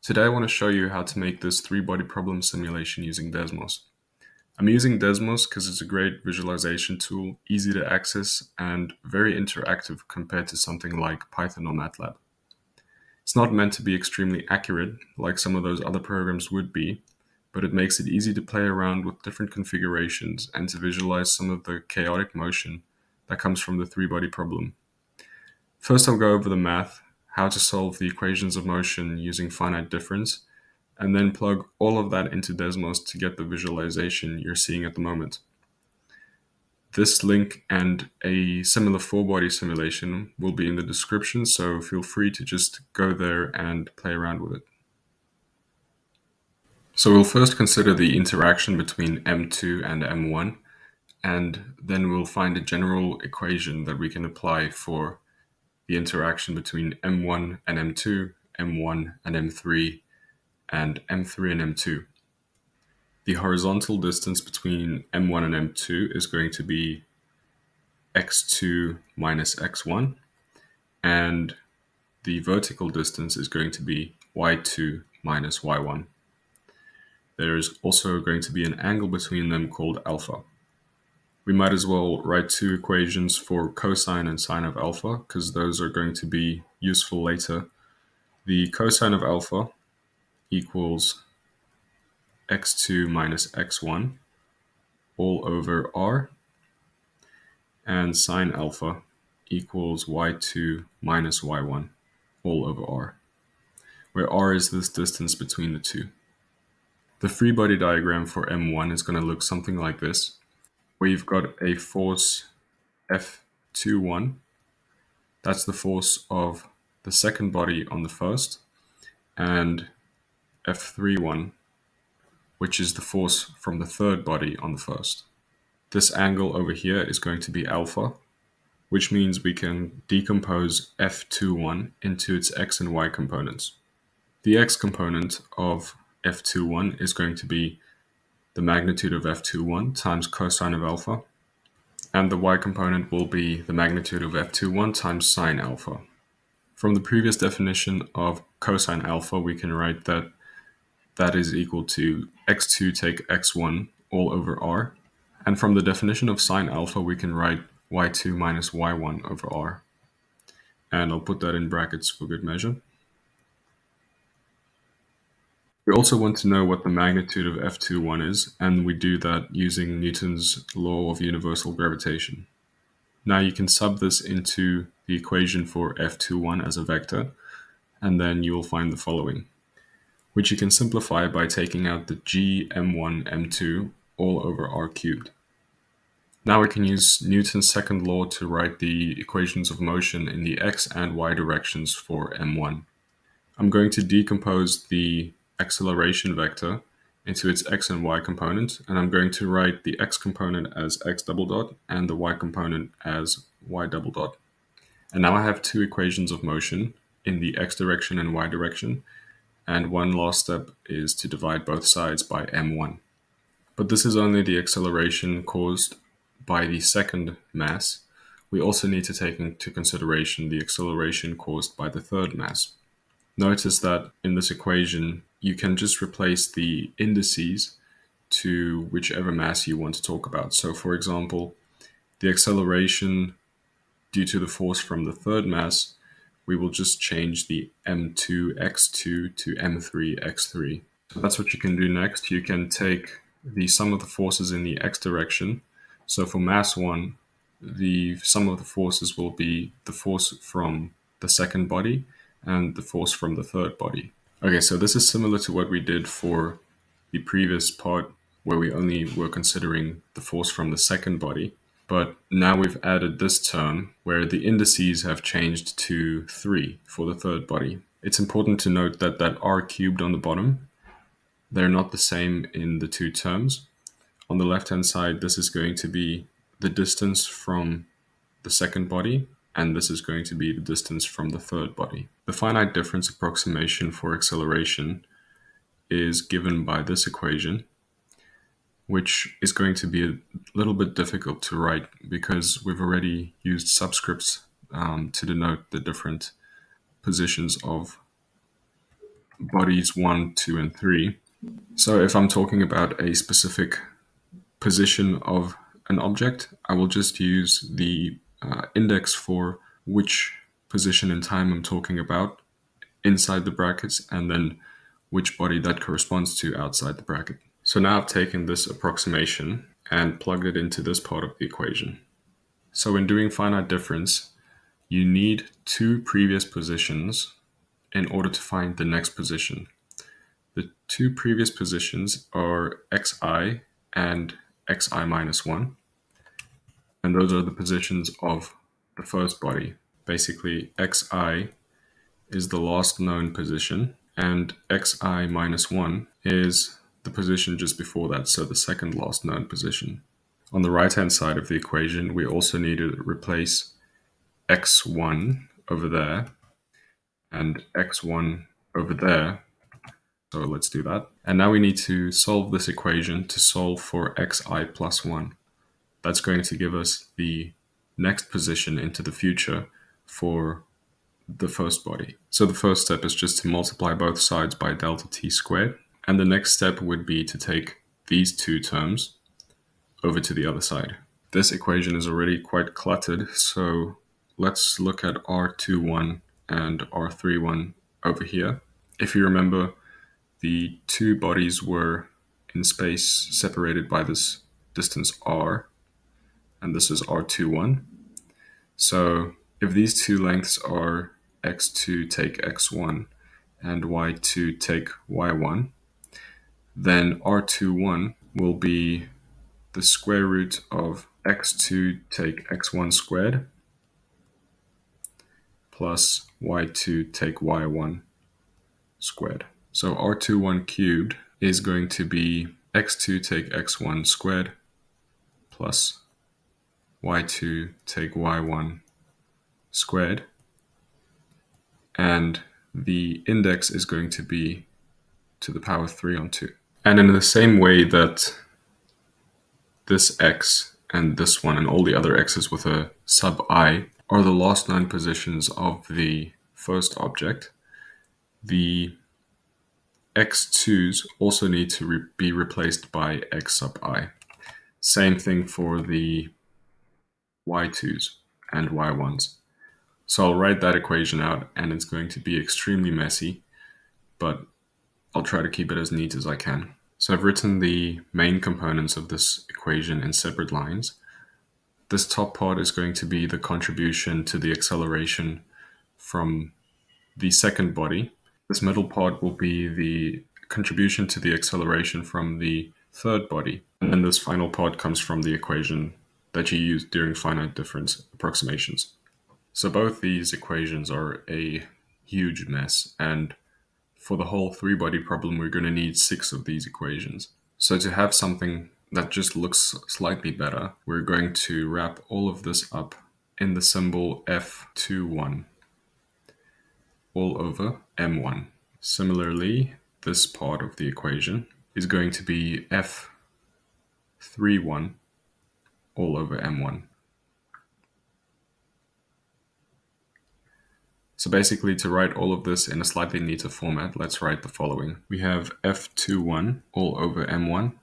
Today I want to show you how to make this three-body problem simulation using Desmos. I'm using Desmos because it's a great visualization tool, easy to access, and very interactive compared to something like Python or MATLAB. It's not meant to be extremely accurate like some of those other programs would be, but it makes it easy to play around with different configurations and to visualize some of the chaotic motion that comes from the three-body problem. First I'll go over the math, how to solve the equations of motion using finite difference, and then plug all of that into Desmos to get the visualization you're seeing at the moment. This link and a similar four-body simulation will be in the description, so feel free to just go there and play around with it. So we'll first consider the interaction between M2 and M1, and then we'll find a general equation that we can apply for the interaction between M1 and M2, M1 and M3, and M3 and M2. The horizontal distance between M1 and M2 is going to be x2 minus x1, and the vertical distance is going to be y2 minus y1. There is also going to be an angle between them called alpha. We might as well write two equations for cosine and sine of alpha, because those are going to be useful later. The cosine of alpha equals x2 minus x1 all over r, and sine alpha equals y2 minus y1 all over r, where r is this distance between the two. The free body diagram for M1 is going to look something like this, where you've got a force F21, that's the force of the second body on the first, and F31, which is the force from the third body on the first. This angle over here is going to be alpha, which means we can decompose F21 into its x and y components. The x component of F21 is going to be the magnitude of F21 times cosine of alpha, and the y component will be the magnitude of F21 times sine alpha. From the previous definition of cosine alpha, we can write that that is equal to x2 take x1 all over r, and from the definition of sine alpha, we can write y2 minus y1 over r. And I'll put that in brackets for good measure. We also want to know what the magnitude of F21 is, and we do that using Newton's law of universal gravitation. Now you can sub this into the equation for F21 as a vector, and then you will find the following, which you can simplify by taking out the g m1 m2 all over r cubed. Now we can use Newton's second law to write the equations of motion in the x and y directions for m1. I'm going to decompose the acceleration vector into its x and y component, and I'm going to write the x component as x double dot and the y component as y double dot. And now I have two equations of motion in the x direction and y direction, and one last step is to divide both sides by m1. But this is only the acceleration caused by the second mass. We also need to take into consideration the acceleration caused by the third mass. Notice that in this equation, you can just replace the indices to whichever mass you want to talk about. So for example, the acceleration due to the force from the third mass, we will just change the m2x2 to m3x3. So that's what you can do next. You can take the sum of the forces in the x direction. So for mass 1, the sum of the forces will be the force from the second body and the force from the third body. Okay, so this is similar to what we did for the previous part where we only were considering the force from the second body. But now we've added this term where the indices have changed to 3 for the third body. It's important to note that that r cubed on the bottom, they're not the same in the two terms. On the left-hand side, this is going to be the distance from the second body, and this is going to be the distance from the third body. The finite difference approximation for acceleration is given by this equation, which is going to be a little bit difficult to write because we've already used subscripts to denote the different positions of bodies 1, 2, and 3. So if I'm talking about a specific position of an object, I will just use the index for which position in time I'm talking about inside the brackets, and then which body that corresponds to outside the bracket. So now I've taken this approximation and plugged it into this part of the equation. So when doing finite difference, you need two previous positions in order to find the next position. The two previous positions are xi and xi minus 1. And those are the positions of the first body. Basically, xi is the last known position, and xi minus 1 is the position just before that, so the second last known position. On the right-hand side of the equation, we also need to replace x1 over there and x1 over there. So let's do that. And now we need to solve this equation to solve for xi plus 1. That's going to give us the next position into the future for the first body. So the first step is just to multiply both sides by delta t squared. And the next step would be to take these two terms over to the other side. This equation is already quite cluttered, so let's look at R21 and R31 over here. If you remember, the two bodies were in space separated by this distance r, and this is R21. So if these two lengths are x2 take x1 and y2 take y1, then R21 will be the square root of x2 take x1 squared plus y2 take y1 squared. So R21 cubed is going to be x2 take x1 squared plus y2 take y1 squared. And the index is going to be to the power 3 on 2. And in the same way that this x and this one and all the other x's with a sub I are the last known positions of the first object, the x2s also need to be replaced by x sub I. Same thing for the y2s and y1s. So I'll write that equation out, and it's going to be extremely messy, but I'll try to keep it as neat as I can. So I've written the main components of this equation in separate lines. This top part is going to be the contribution to the acceleration from the second body. This middle part will be the contribution to the acceleration from the third body. And then this final part comes from the equation that you use during finite difference approximations. So both these equations are a huge mess, and for the whole three-body problem, we're going to need 6 of these equations. So to have something that just looks slightly better, we're going to wrap all of this up in the symbol F21 all over M1. Similarly, this part of the equation is going to be F31 all over M1. So basically, to write all of this in a slightly neater format, let's write the following. We have F21 all over M1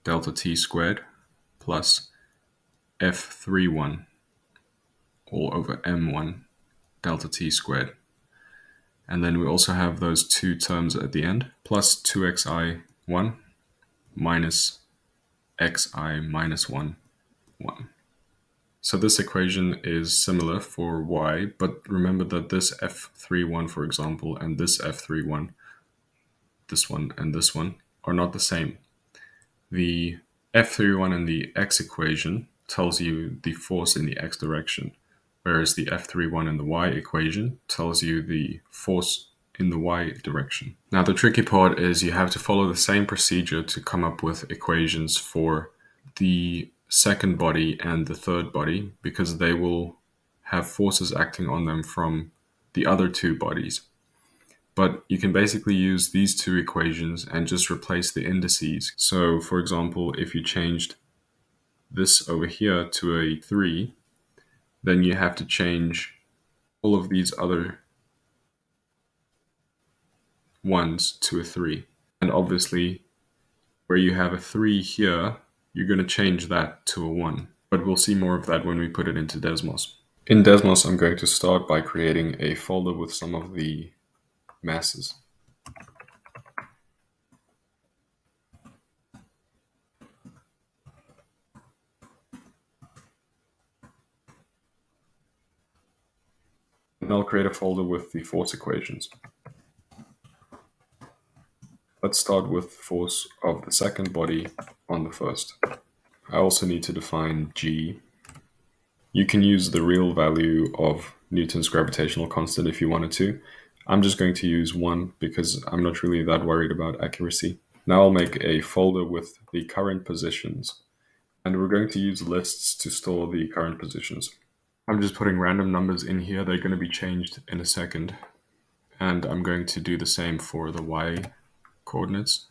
delta t squared plus F31 all over M1 delta t squared. And then we also have those two terms at the end, plus 2xi1 minus xi minus 1, 1. So this equation is similar for y, but remember that this F31, for example, and this F31, this one and this one, are not the same. The F31 in the x equation tells you the force in the x direction, whereas the F31 in the y equation tells you the force in the y direction. Now the tricky part is you have to follow the same procedure to come up with equations for the second body and the third body, because they will have forces acting on them from the other two bodies. But you can basically use these two equations and just replace the indices. So for example, if you changed this over here to a 3, then you have to change all of these other ones to a 3. And obviously, where you have a 3 here, you're going to change that to a 1. But we'll see more of that when we put it into Desmos. In Desmos, I'm going to start by creating a folder with some of the masses. And I'll create a folder with the force equations. Let's start with force of the second body on the first. I also need to define G. You can use the real value of Newton's gravitational constant if you wanted to. I'm just going to use 1 because I'm not really that worried about accuracy. Now I'll make a folder with the current positions, and we're going to use lists to store the current positions. I'm just putting random numbers in here. They're going to be changed in a second. And I'm going to do the same for the y coordinates.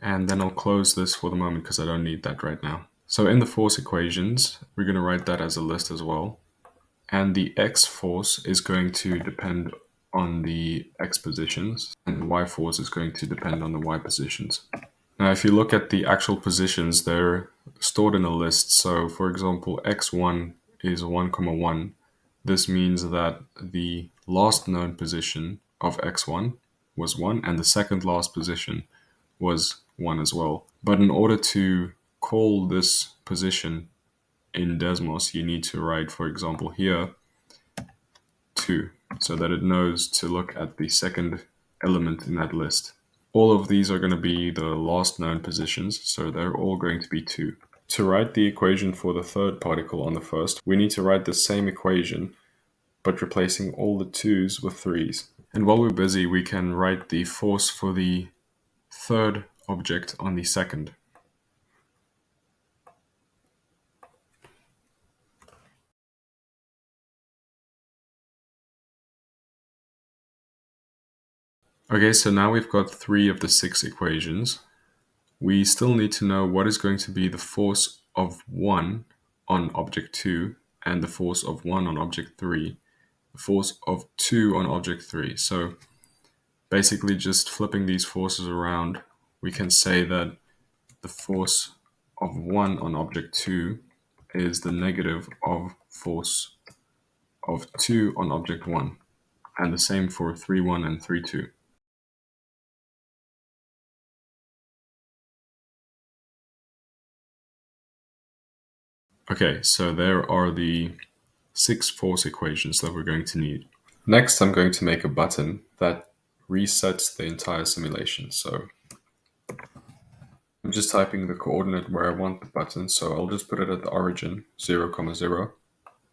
And then I'll close this for the moment because I don't need that right now. So in the force equations, we're going to write that as a list as well. And the x force is going to depend on the x positions, and the y force is going to depend on the y positions. Now, if you look at the actual positions, they're stored in a list. So for example, x1 is 1, 1. This means that the last known position of x1 was 1, and the second last position was 1 as well. But in order to call this position in Desmos, you need to write, for example, here 2, so that it knows to look at the second element in that list. All of these are going to be the last known positions, so they're all going to be 2. To write the equation for the third particle on the first, we need to write the same equation, but replacing all the 2's with 3's. And while we're busy, we can write the force for the third object on the second. Okay, so now we've got 3 of the 6 equations. We still need to know what is going to be the force of 1 on object 2 and the force of 1 on object 3, the force of 2 on object 3. So basically just flipping these forces around, we can say that the force of 1 on object 2 is the negative of force of 2 on object 1, and the same for 3, 1 and 3, 2. Okay, so there are the 6 force equations that we're going to need. Next, I'm going to make a button that resets the entire simulation. So I'm just typing the coordinate where I want the button, so I'll just put it at the origin, 0, 0.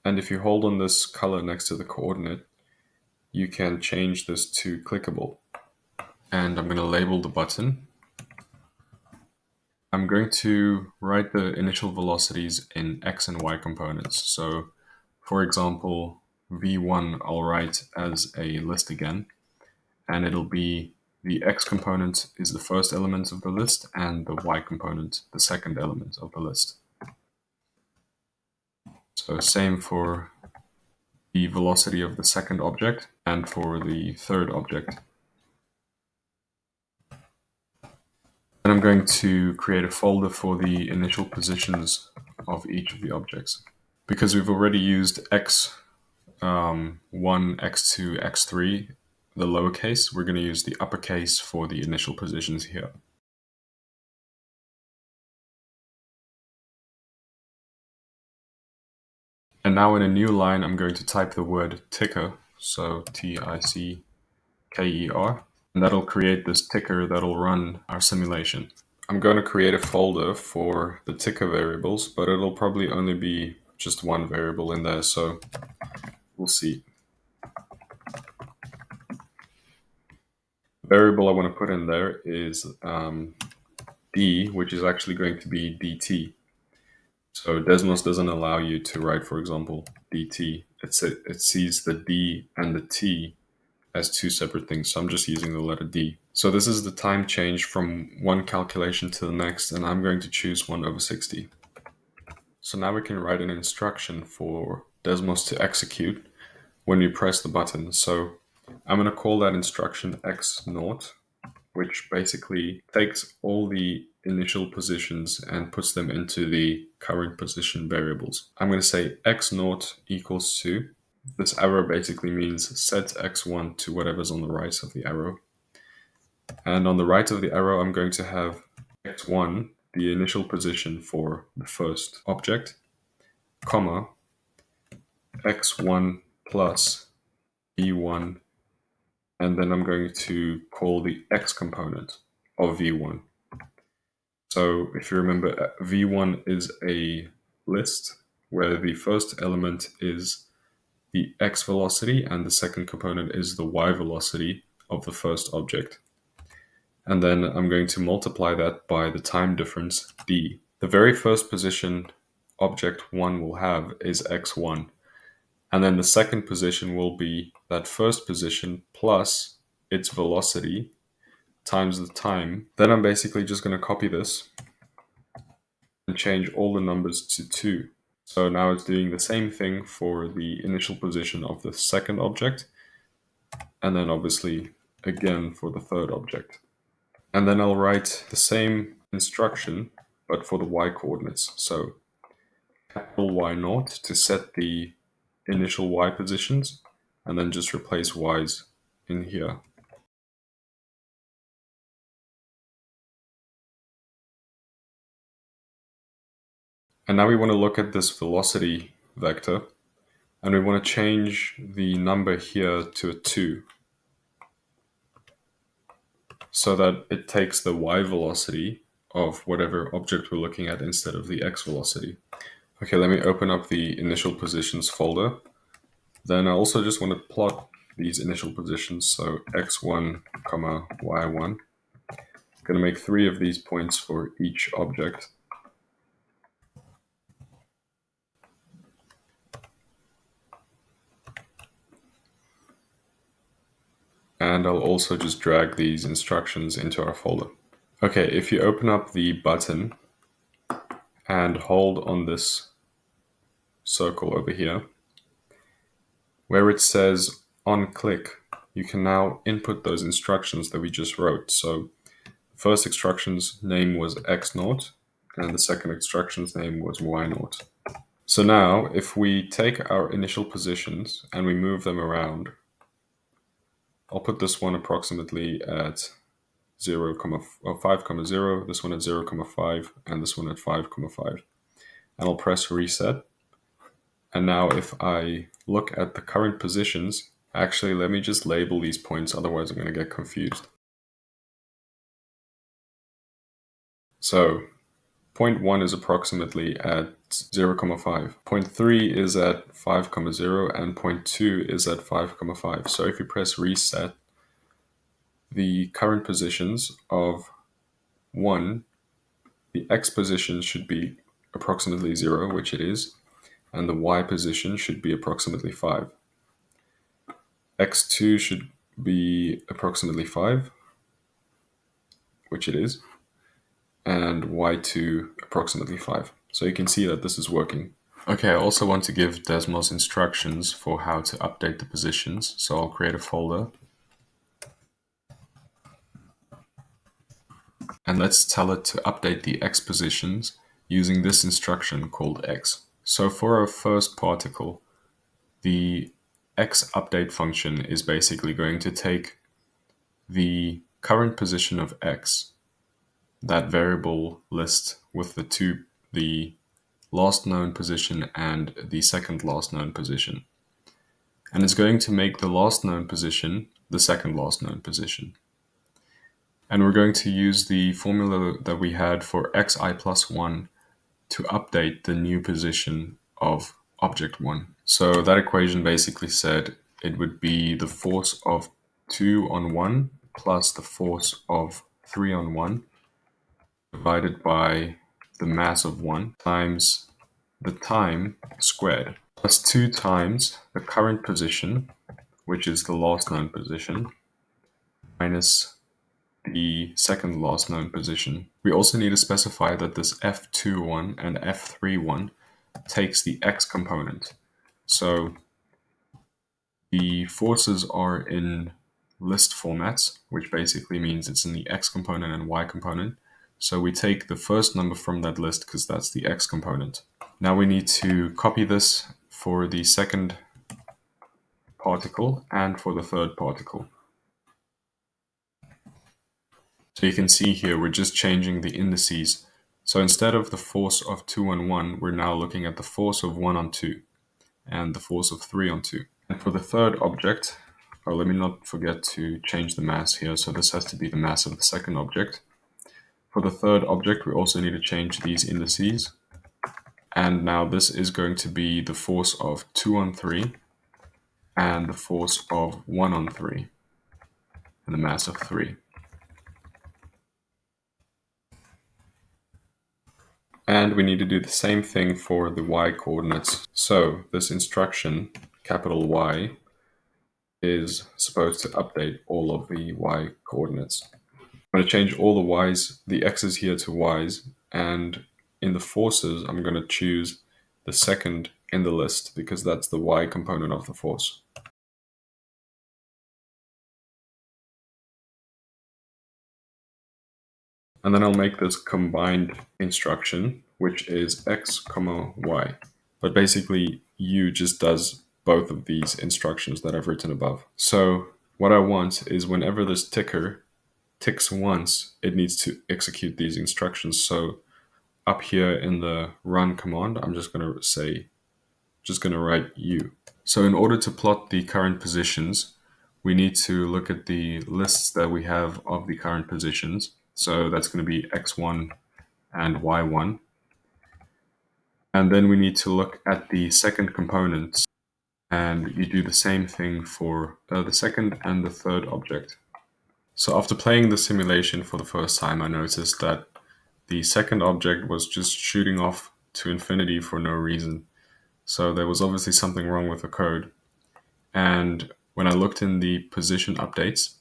And if you hold on this color next to the coordinate, you can change this to clickable. And I'm going to label the button. I'm going to write the initial velocities in x and y components. So for example, v1 I'll write as a list again, and it'll be the x component is the first element of the list and the y component the second element of the list. So same for the velocity of the second object and for the third object. And I'm going to create a folder for the initial positions of each of the objects. Because we've already used x1, x2, x3, the lowercase, we're going to use the uppercase for the initial positions here. And now in a new line, I'm going to type the word ticker, so T-I-C-K-E-R, and that'll create this ticker that'll run our simulation. I'm going to create a folder for the ticker variables, but it'll probably only be just one variable in there, so we'll see. The variable I want to put in there is d, which is actually going to be dt. So Desmos doesn't allow you to write, for example, dt. It sees the d and the t as two separate things, so I'm just using the letter d. So this is the time change from one calculation to the next, and I'm going to choose 1/60. So now we can write an instruction for Desmos to execute when you press the button. So I'm going to call that instruction x naught, which basically takes all the initial positions and puts them into the current position variables. I'm going to say x naught equals to, this arrow basically means set x1 to whatever's on the right of the arrow. And on the right of the arrow, I'm going to have x1, the initial position for the first object, comma, x1 plus v1, and then I'm going to call the x component of v1. So if you remember, v1 is a list where the first element is the x velocity and the second component is the y velocity of the first object. And then I'm going to multiply that by the time difference d. The very first position object 1 will have is x1. And then the second position will be that first position plus its velocity times the time. Then I'm basically just going to copy this and change all the numbers to 2. So now it's doing the same thing for the initial position of the second object, and then obviously again for the third object. And then I'll write the same instruction, but for the y coordinates. So capital Y naught to set the initial y positions, and then just replace y's in here. And now we want to look at this velocity vector, and we want to change the number here to a 2 so that it takes the y velocity of whatever object we're looking at instead of the x velocity. Okay, let me open up the initial positions folder. Then I also just want to plot these initial positions. So x1, comma y1. I'm going to make 3 of these points for each object. And I'll also just drag these instructions into our folder. Okay, if you open up the button and hold on this circle over here, where it says on click, you can now input those instructions that we just wrote. So the first instruction's name was x naught, and the second instruction's name was y naught. So now, if we take our initial positions and we move them around, I'll put this one approximately at 0, 5, 0, this one at 0, 5, and this one at 5, 5. And I'll press reset. And now if I look at the current positions, actually let me just label these points, otherwise I'm going to get confused. So point 1 is approximately at 0, 5. Point 3 is at 5, 0, and point 2 is at 5, 5. So if you press reset, the current positions of 1, the x position should be approximately 0, which it is, and the y position should be approximately 5. x2 should be approximately 5, which it is, and y2 approximately 5. So you can see that this is working. Okay, I also want to give Desmos instructions for how to update the positions. So I'll create a folder. And let's tell it to update the x positions using this instruction called x. So for our first particle, the x update function is basically going to take the current position of x, that variable list with the last known position and the second last known position. And it's going to make the last known position the second last known position. And we're going to use the formula that we had for xi plus 1 to update the new position of object 1. So that equation basically said it would be the force of 2 on 1 plus the force of 3 on 1 divided by the mass of 1 times the time squared, plus 2 times the current position, which is the last known position, minus the second last known position. We also need to specify that this F21 and F31 takes the x component. So the forces are in list formats, which basically means it's in the x component and y component. So we take the first number from that list because that's the x component. Now we need to copy this for the second particle and for the third particle. So you can see here we're just changing the indices. So instead of the force of 2 on 1, we're now looking at the force of 1 on 2 and the force of 3 on 2. And for the third object, let me not forget to change the mass here. So this has to be the mass of the second object. For the third object, we also need to change these indices. And now this is going to be the force of 2 on 3 and the force of 1 on 3 and the mass of 3. And we need to do the same thing for the y coordinates. So this instruction, capital Y, is supposed to update all of the y coordinates. I'm going to change all the y's, the x's here to y's, and in the forces, I'm going to choose the second in the list because that's the y component of the force. And then I'll make this combined instruction, which is x, y. But basically, U just does both of these instructions that I've written above. So what I want is whenever this ticker ticks once, it needs to execute these instructions. So up here in the run command, I'm just going to write U. So in order to plot the current positions, we need to look at the lists that we have of the current positions. So that's going to be x1 and y1. And then we need to look at the second components, and you do the same thing for the second and the third object. So after playing the simulation for the first time, I noticed that the second object was just shooting off to infinity for no reason. So there was obviously something wrong with the code. And when I looked in the position updates,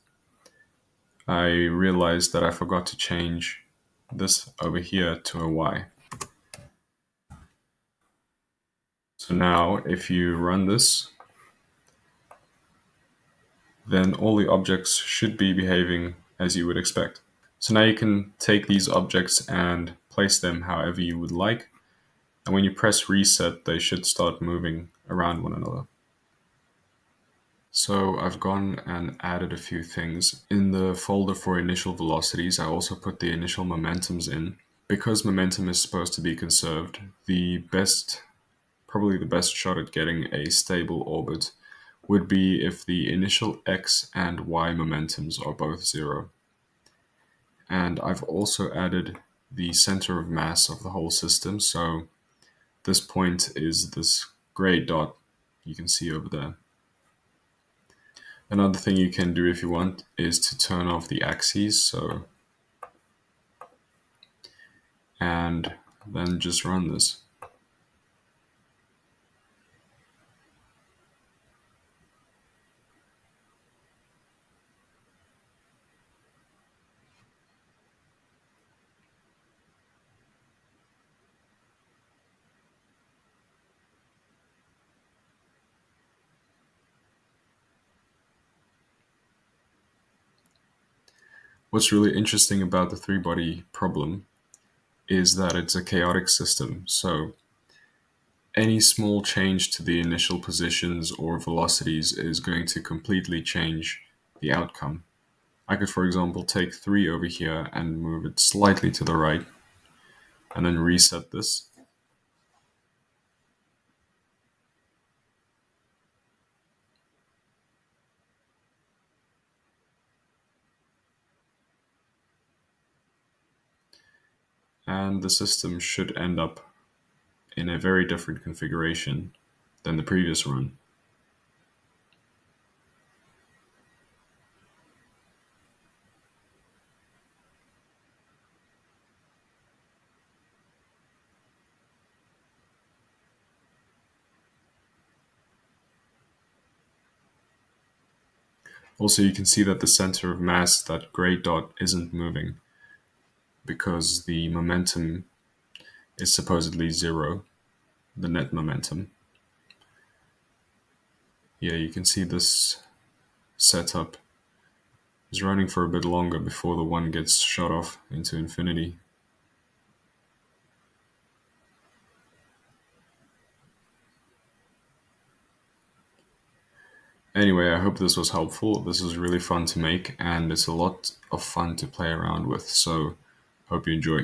I realized that I forgot to change this over here to a y. So now if you run this, then all the objects should be behaving as you would expect. So now you can take these objects and place them however you would like. And when you press reset, they should start moving around one another. So I've gone and added a few things. In the folder for initial velocities, I also put the initial momentums in. Because momentum is supposed to be conserved, probably the best shot at getting a stable orbit would be if the initial x and y momentums are both 0. And I've also added the center of mass of the whole system. So this point is this gray dot you can see over there. Another thing you can do if you want is to turn off the axes. And then just run this. What's really interesting about the three-body problem is that it's a chaotic system. So any small change to the initial positions or velocities is going to completely change the outcome. I could, for example, take 3 over here and move it slightly to the right, and then reset this. And the system should end up in a very different configuration than the previous run. Also, you can see that the center of mass, that gray dot, isn't moving because the momentum is supposedly 0. the net momentum. Yeah, you can see this setup is running for a bit longer before the one gets shot off into infinity. Anyway, I hope this was helpful. This is really fun to make, and it's a lot of fun to play around with, so hope you enjoy.